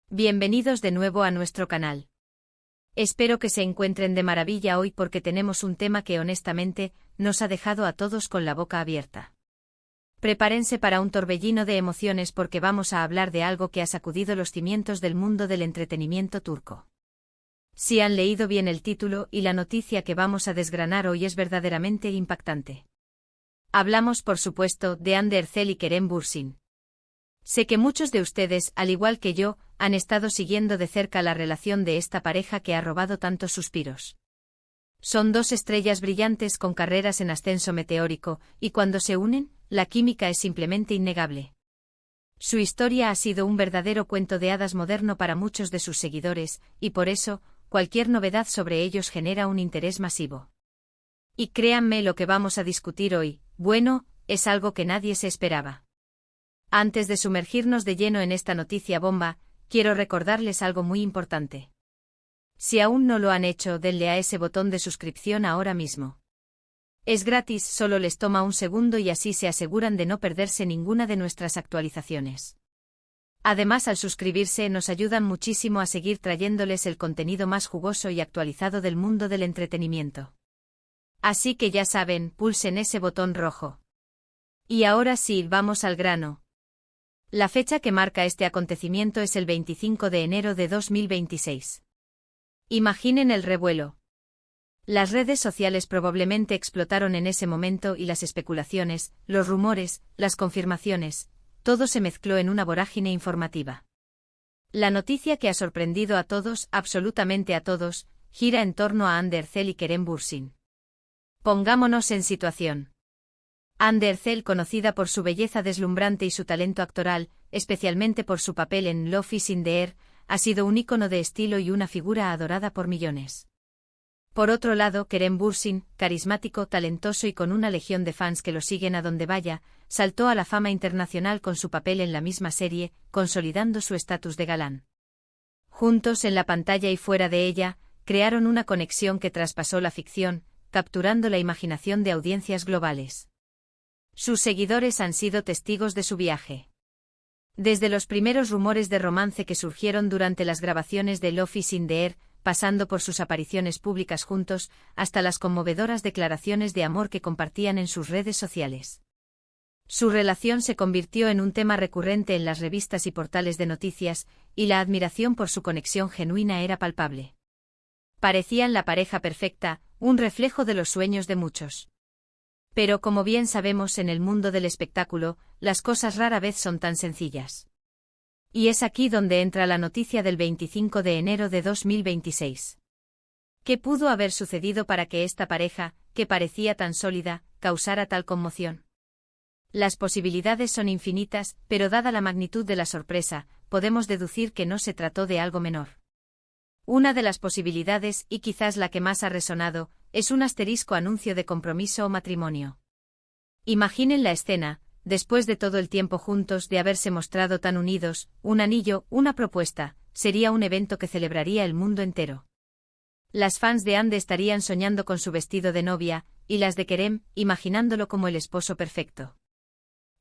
Bienvenidos de nuevo a nuestro canal. Espero que se encuentren de maravilla hoy porque tenemos un tema que honestamente nos ha dejado a todos con la boca abierta. Prepárense para un torbellino de emociones porque vamos a hablar de algo que ha sacudido los cimientos del mundo del entretenimiento turco. Si han leído bien el título y la noticia que vamos a desgranar hoy es verdaderamente impactante. Hablamos, por supuesto, de Hande Erçel y Kerem Bürsin. Sé que muchos de ustedes, al igual que yo, han estado siguiendo de cerca la relación de esta pareja que ha robado tantos suspiros. Son dos estrellas brillantes con carreras en ascenso meteórico, y cuando se unen, la química es simplemente innegable. Su historia ha sido un verdadero cuento de hadas moderno para muchos de sus seguidores, y por eso, cualquier novedad sobre ellos genera un interés masivo. Y créanme, lo que vamos a discutir hoy, bueno, es algo que nadie se esperaba. Antes de sumergirnos de lleno en esta noticia bomba, quiero recordarles algo muy importante. Si aún no lo han hecho, denle a ese botón de suscripción ahora mismo. Es gratis, solo les toma un segundo y así se aseguran de no perderse ninguna de nuestras actualizaciones. Además, al suscribirse nos ayudan muchísimo a seguir trayéndoles el contenido más jugoso y actualizado del mundo del entretenimiento. Así que ya saben, pulsen ese botón rojo. Y ahora sí, vamos al grano. La fecha que marca este acontecimiento es el 25 de enero de 2026. Imaginen el revuelo. Las redes sociales probablemente explotaron en ese momento y las especulaciones, los rumores, las confirmaciones, todo se mezcló en una vorágine informativa. La noticia que ha sorprendido a todos, absolutamente a todos, gira en torno a Hande Erçel y Kerem Bürsin. Pongámonos en situación. Hande Erçel, conocida por su belleza deslumbrante y su talento actoral, especialmente por su papel en Love is in the Air, ha sido un ícono de estilo y una figura adorada por millones. Por otro lado, Kerem Bürsin, carismático, talentoso y con una legión de fans que lo siguen a donde vaya, saltó a la fama internacional con su papel en la misma serie, consolidando su estatus de galán. Juntos en la pantalla y fuera de ella, crearon una conexión que traspasó la ficción, capturando la imaginación de audiencias globales. Sus seguidores han sido testigos de su viaje. Desde los primeros rumores de romance que surgieron durante las grabaciones de Love is in the Air, pasando por sus apariciones públicas juntos, hasta las conmovedoras declaraciones de amor que compartían en sus redes sociales. Su relación se convirtió en un tema recurrente en las revistas y portales de noticias, y la admiración por su conexión genuina era palpable. Parecían la pareja perfecta, un reflejo de los sueños de muchos. Pero como bien sabemos, en el mundo del espectáculo, las cosas rara vez son tan sencillas. Y es aquí donde entra la noticia del 25 de enero de 2026. ¿Qué pudo haber sucedido para que esta pareja, que parecía tan sólida, causara tal conmoción? Las posibilidades son infinitas, pero dada la magnitud de la sorpresa, podemos deducir que no se trató de algo menor. Una de las posibilidades, y quizás la que más ha resonado, es un asterisco anuncio de compromiso o matrimonio. Imaginen la escena, después de todo el tiempo juntos, de haberse mostrado tan unidos, un anillo, una propuesta, sería un evento que celebraría el mundo entero. Las fans de Hande estarían soñando con su vestido de novia, y las de Kerem, imaginándolo como el esposo perfecto.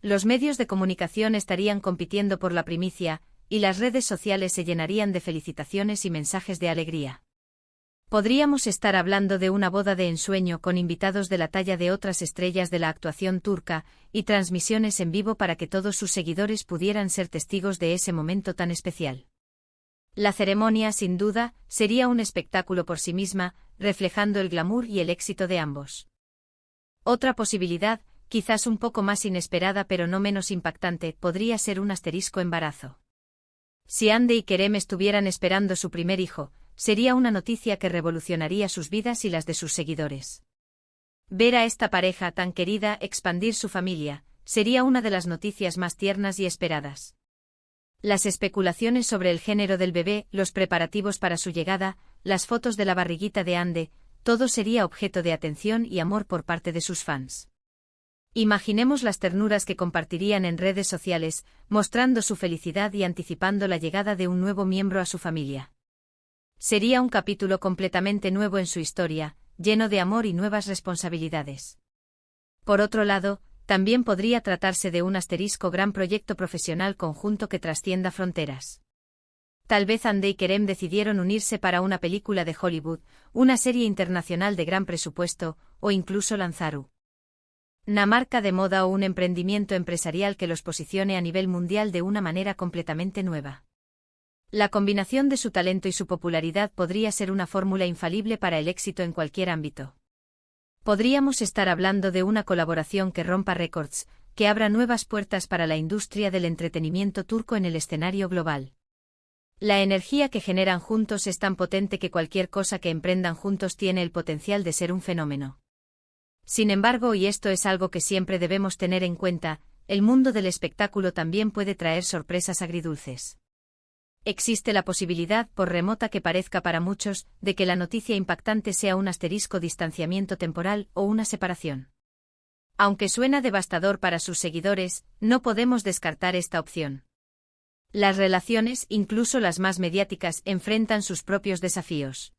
Los medios de comunicación estarían compitiendo por la primicia, y las redes sociales se llenarían de felicitaciones y mensajes de alegría. Podríamos estar hablando de una boda de ensueño con invitados de la talla de otras estrellas de la actuación turca, y transmisiones en vivo para que todos sus seguidores pudieran ser testigos de ese momento tan especial. La ceremonia, sin duda, sería un espectáculo por sí misma, reflejando el glamour y el éxito de ambos. Otra posibilidad, quizás un poco más inesperada pero no menos impactante, podría ser un asterisco embarazo. Si Hande y Kerem estuvieran esperando su primer hijo, sería una noticia que revolucionaría sus vidas y las de sus seguidores. Ver a esta pareja tan querida expandir su familia, sería una de las noticias más tiernas y esperadas. Las especulaciones sobre el género del bebé, los preparativos para su llegada, las fotos de la barriguita de Hande, todo sería objeto de atención y amor por parte de sus fans. Imaginemos las ternuras que compartirían en redes sociales, mostrando su felicidad y anticipando la llegada de un nuevo miembro a su familia. Sería un capítulo completamente nuevo en su historia, lleno de amor y nuevas responsabilidades. Por otro lado, también podría tratarse de un asterisco gran proyecto profesional conjunto que trascienda fronteras. Tal vez Hande y Kerem decidieron unirse para una película de Hollywood, una serie internacional de gran presupuesto, o incluso lanzar una marca de moda o un emprendimiento empresarial que los posicione a nivel mundial de una manera completamente nueva. La combinación de su talento y su popularidad podría ser una fórmula infalible para el éxito en cualquier ámbito. Podríamos estar hablando de una colaboración que rompa récords, que abra nuevas puertas para la industria del entretenimiento turco en el escenario global. La energía que generan juntos es tan potente que cualquier cosa que emprendan juntos tiene el potencial de ser un fenómeno. Sin embargo, y esto es algo que siempre debemos tener en cuenta, el mundo del espectáculo también puede traer sorpresas agridulces. Existe la posibilidad, por remota que parezca para muchos, de que la noticia impactante sea un asterisco distanciamiento temporal o una separación. Aunque suena devastador para sus seguidores, no podemos descartar esta opción. Las relaciones, incluso las más mediáticas, enfrentan sus propios desafíos.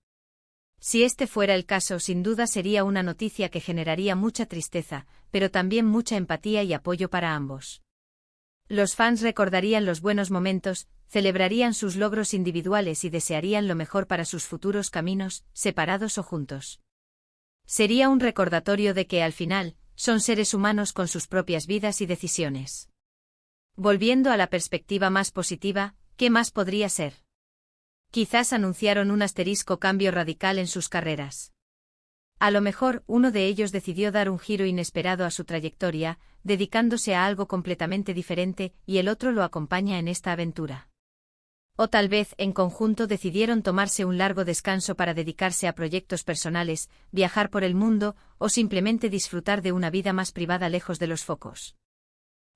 Si este fuera el caso, sin duda sería una noticia que generaría mucha tristeza, pero también mucha empatía y apoyo para ambos. Los fans recordarían los buenos momentos, celebrarían sus logros individuales y desearían lo mejor para sus futuros caminos, separados o juntos. Sería un recordatorio de que, al final, son seres humanos con sus propias vidas y decisiones. Volviendo a la perspectiva más positiva, ¿qué más podría ser? Quizás anunciaron un asterisco cambio radical en sus carreras. A lo mejor, uno de ellos decidió dar un giro inesperado a su trayectoria, dedicándose a algo completamente diferente, y el otro lo acompaña en esta aventura. O tal vez, en conjunto decidieron tomarse un largo descanso para dedicarse a proyectos personales, viajar por el mundo, o simplemente disfrutar de una vida más privada lejos de los focos.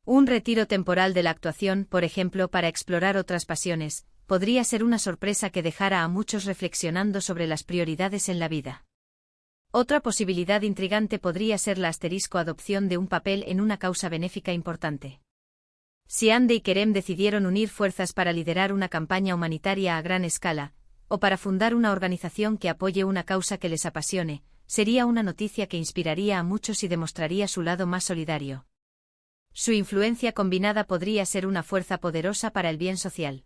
Un retiro temporal de la actuación, por ejemplo, para explorar otras pasiones, podría ser una sorpresa que dejara a muchos reflexionando sobre las prioridades en la vida. Otra posibilidad intrigante podría ser la asterisco adopción de un papel en una causa benéfica importante. Si Hande y Kerem decidieron unir fuerzas para liderar una campaña humanitaria a gran escala, o para fundar una organización que apoye una causa que les apasione, sería una noticia que inspiraría a muchos y demostraría su lado más solidario. Su influencia combinada podría ser una fuerza poderosa para el bien social.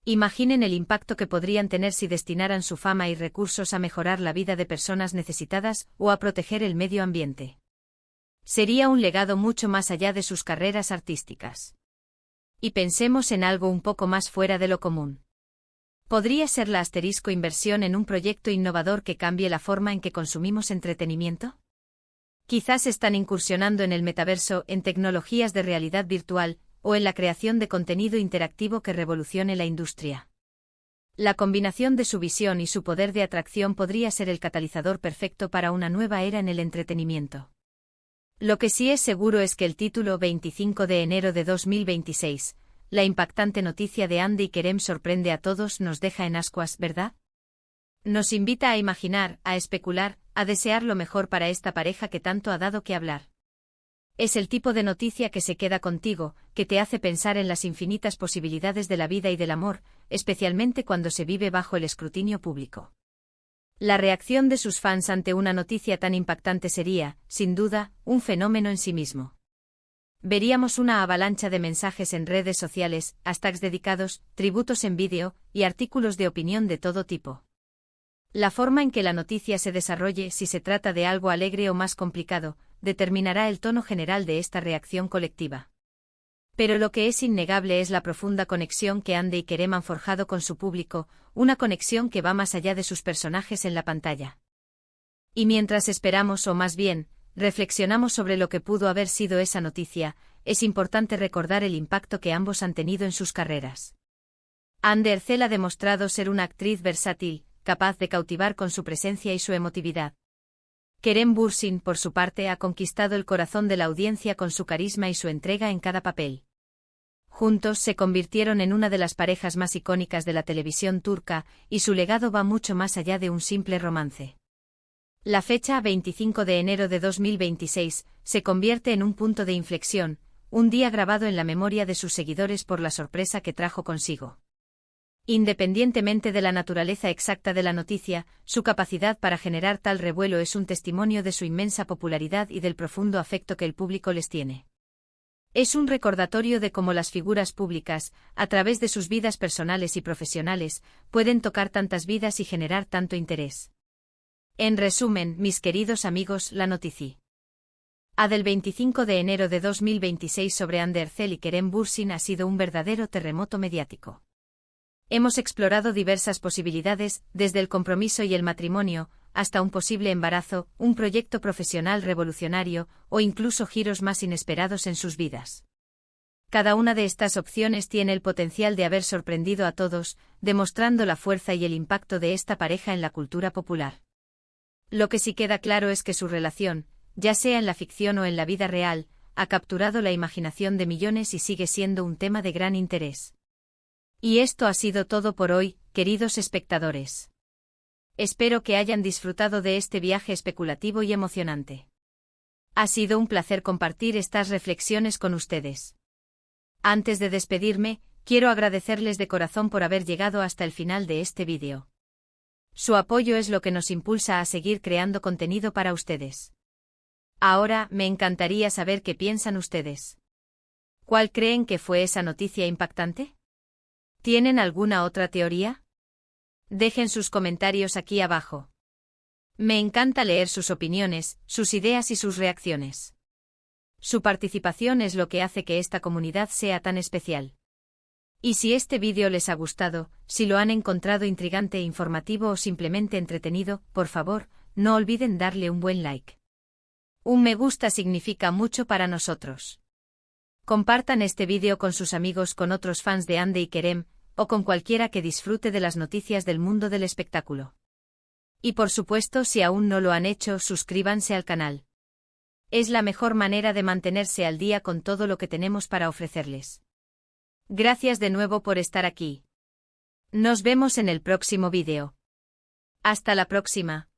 Imaginen el impacto que podrían tener si destinaran su fama y recursos a mejorar la vida de personas necesitadas o a proteger el medio ambiente. Sería un legado mucho más allá de sus carreras artísticas. Y pensemos en algo un poco más fuera de lo común. ¿Podría ser la asterisco inversión en un proyecto innovador que cambie la forma en que consumimos entretenimiento? Quizás están incursionando en el metaverso, en tecnologías de realidad virtual, o en la creación de contenido interactivo que revolucione la industria. La combinación de su visión y su poder de atracción podría ser el catalizador perfecto para una nueva era en el entretenimiento. Lo que sí es seguro es que el título 25 de enero de 2026, la impactante noticia de Hande y Kerem sorprende a todos, nos deja en ascuas, ¿verdad? Nos invita a imaginar, a especular, a desear lo mejor para esta pareja que tanto ha dado que hablar. Es el tipo de noticia que se queda contigo, que te hace pensar en las infinitas posibilidades de la vida y del amor, especialmente cuando se vive bajo el escrutinio público. La reacción de sus fans ante una noticia tan impactante sería, sin duda, un fenómeno en sí mismo. Veríamos una avalancha de mensajes en redes sociales, hashtags dedicados, tributos en vídeo, y artículos de opinión de todo tipo. La forma en que la noticia se desarrolle, si se trata de algo alegre o más complicado, determinará el tono general de esta reacción colectiva. Pero lo que es innegable es la profunda conexión que Hande y Kerem han forjado con su público, una conexión que va más allá de sus personajes en la pantalla. Y mientras esperamos, o más bien, reflexionamos sobre lo que pudo haber sido esa noticia, es importante recordar el impacto que ambos han tenido en sus carreras. Hande Erçel ha demostrado ser una actriz versátil, capaz de cautivar con su presencia y su emotividad. Kerem Bürsin, por su parte, ha conquistado el corazón de la audiencia con su carisma y su entrega en cada papel. Juntos se convirtieron en una de las parejas más icónicas de la televisión turca, y su legado va mucho más allá de un simple romance. La fecha 25 de enero de 2026 se convierte en un punto de inflexión, un día grabado en la memoria de sus seguidores por la sorpresa que trajo consigo. Independientemente de la naturaleza exacta de la noticia, su capacidad para generar tal revuelo es un testimonio de su inmensa popularidad y del profundo afecto que el público les tiene. Es un recordatorio de cómo las figuras públicas, a través de sus vidas personales y profesionales, pueden tocar tantas vidas y generar tanto interés. En resumen, mis queridos amigos, la noticia del 25 de enero de 2026 sobre Ander Cell y Kerem Bürsin ha sido un verdadero terremoto mediático. Hemos explorado diversas posibilidades, desde el compromiso y el matrimonio, hasta un posible embarazo, un proyecto profesional revolucionario, o incluso giros más inesperados en sus vidas. Cada una de estas opciones tiene el potencial de haber sorprendido a todos, demostrando la fuerza y el impacto de esta pareja en la cultura popular. Lo que sí queda claro es que su relación, ya sea en la ficción o en la vida real, ha capturado la imaginación de millones y sigue siendo un tema de gran interés. Y esto ha sido todo por hoy, queridos espectadores. Espero que hayan disfrutado de este viaje especulativo y emocionante. Ha sido un placer compartir estas reflexiones con ustedes. Antes de despedirme, quiero agradecerles de corazón por haber llegado hasta el final de este vídeo. Su apoyo es lo que nos impulsa a seguir creando contenido para ustedes. Ahora, me encantaría saber qué piensan ustedes. ¿Cuál creen que fue esa noticia impactante? ¿Tienen alguna otra teoría? Dejen sus comentarios aquí abajo. Me encanta leer sus opiniones, sus ideas y sus reacciones. Su participación es lo que hace que esta comunidad sea tan especial. Y si este vídeo les ha gustado, si lo han encontrado intrigante, informativo o simplemente entretenido, por favor, no olviden darle un buen like. Un me gusta significa mucho para nosotros. Compartan este vídeo con sus amigos, con otros fans de Hande y Kerem, o con cualquiera que disfrute de las noticias del mundo del espectáculo. Y por supuesto, si aún no lo han hecho, suscríbanse al canal. Es la mejor manera de mantenerse al día con todo lo que tenemos para ofrecerles. Gracias de nuevo por estar aquí. Nos vemos en el próximo vídeo. Hasta la próxima.